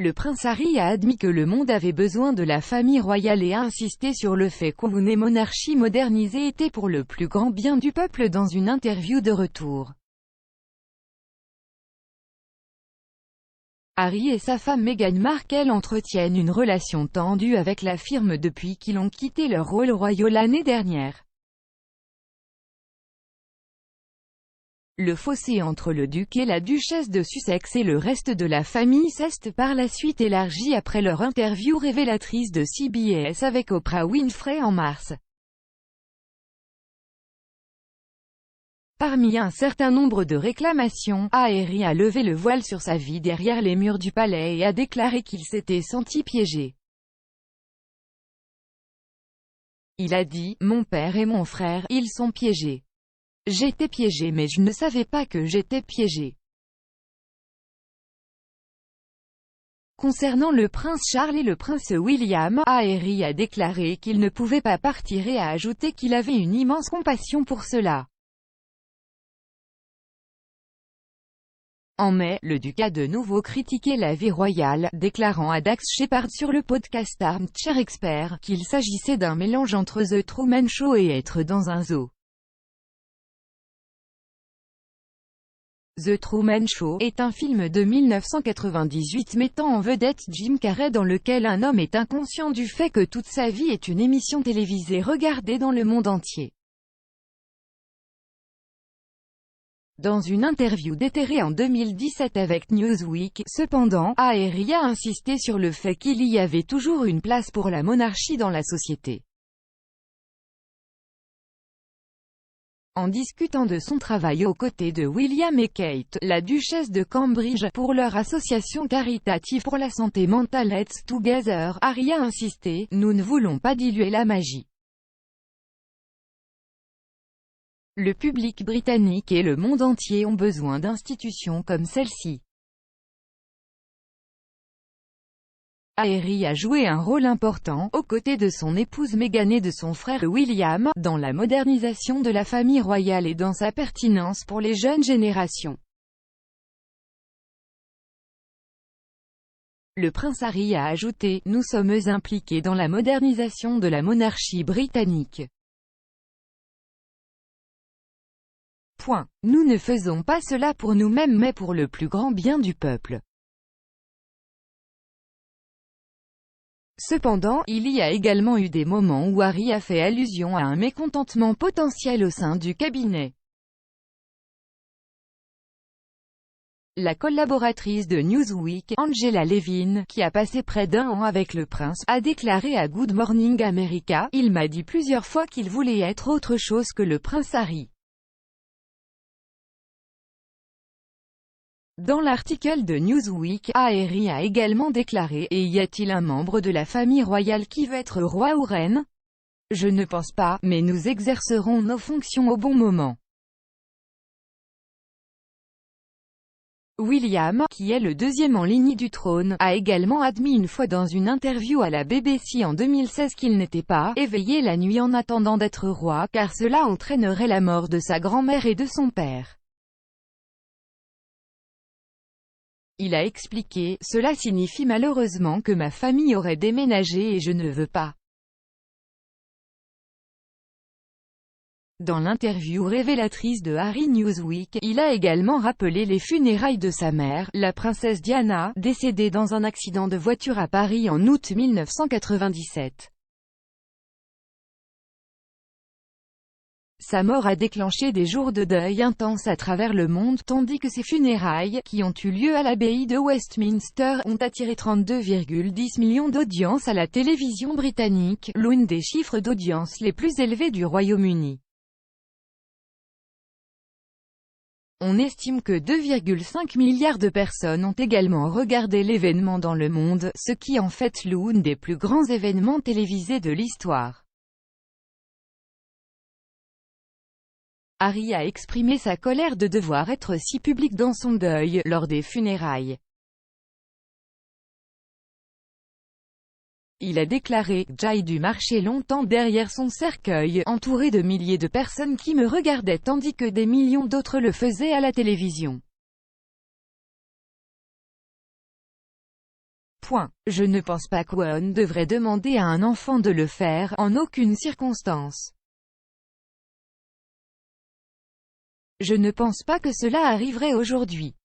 Le prince Harry a admis que le monde avait besoin de la famille royale et a insisté sur le fait qu'une monarchie modernisée était pour le plus grand bien du peuple dans une interview de retour. Harry et sa femme Meghan Markle entretiennent une relation tendue avec la firme depuis qu'ils ont quitté leur rôle royal l'année dernière. Le fossé entre le duc et la duchesse de Sussex et le reste de la famille s'est par la suite élargi après leur interview révélatrice de CBS avec Oprah Winfrey en mars. Parmi un certain nombre de réclamations, Harry a levé le voile sur sa vie derrière les murs du palais et a déclaré qu'il s'était senti piégé. Il a dit « Mon père et mon frère, ils sont piégés. J'étais piégé mais je ne savais pas que j'étais piégé. » Concernant le prince Charles et le prince William, Harry a déclaré qu'il ne pouvait pas partir et a ajouté qu'il avait une immense compassion pour cela. En mai, le duc a de nouveau critiqué la vie royale, déclarant à Dax Shepard sur le podcast Armchair Expert, qu'il s'agissait d'un mélange entre The Truman Show et être dans un zoo. The Truman Show est un film de 1998 mettant en vedette Jim Carrey dans lequel un homme est inconscient du fait que toute sa vie est une émission télévisée regardée dans le monde entier. Dans une interview déterrée en 2017 avec Newsweek, cependant, Harry a insisté sur le fait qu'il y avait toujours une place pour la monarchie dans la société. En discutant de son travail aux côtés de William et Kate, la duchesse de Cambridge, pour leur association caritative pour la santé mentale Let's Together, Harry a insisté « Nous ne voulons pas diluer la magie. Le public britannique et le monde entier ont besoin d'institutions comme celle-ci. » Harry a joué un rôle important, aux côtés de son épouse Meghan et de son frère William, dans la modernisation de la famille royale et dans sa pertinence pour les jeunes générations. Le prince Harry a ajouté « Nous sommes impliqués dans la modernisation de la monarchie britannique. Point. Nous ne faisons pas cela pour nous-mêmes mais pour le plus grand bien du peuple. » Cependant, il y a également eu des moments où Harry a fait allusion à un mécontentement potentiel au sein du cabinet. La collaboratrice de Newsweek, Angela Levin, qui a passé près d'1 an avec le prince, a déclaré à Good Morning America « Il m'a dit plusieurs fois qu'il voulait être autre chose que le prince Harry. » Dans l'article de Newsweek, Harry a également déclaré « Et y a-t-il un membre de la famille royale qui veut être roi ou reine? Je ne pense pas, mais nous exercerons nos fonctions au bon moment. » William, qui est le deuxième en ligne du trône, a également admis une fois dans une interview à la BBC en 2016 qu'il n'était pas « éveillé la nuit en attendant d'être roi, car cela entraînerait la mort de sa grand-mère et de son père. » Il a expliqué « Cela signifie malheureusement que ma famille aurait déménagé et je ne veux pas. » Dans l'interview révélatrice de Harry Newsweek, il a également rappelé les funérailles de sa mère, la princesse Diana, décédée dans un accident de voiture à Paris en août 1997. Sa mort a déclenché des jours de deuil intenses à travers le monde, tandis que ses funérailles, qui ont eu lieu à l'abbaye de Westminster, ont attiré 32,10 millions d'audiences à la télévision britannique, l'une des chiffres d'audience les plus élevés du Royaume-Uni. On estime que 2,5 milliards de personnes ont également regardé l'événement dans le monde, ce qui en fait l'un des plus grands événements télévisés de l'histoire. Harry a exprimé sa colère de devoir être si public dans son deuil, lors des funérailles. Il a déclaré « J'ai dû marcher longtemps derrière son cercueil, entouré de milliers de personnes qui me regardaient tandis que des millions d'autres le faisaient à la télévision. » Point. Je ne pense pas qu'on devrait demander à un enfant de le faire, en aucune circonstance. Je ne pense pas que cela arriverait aujourd'hui.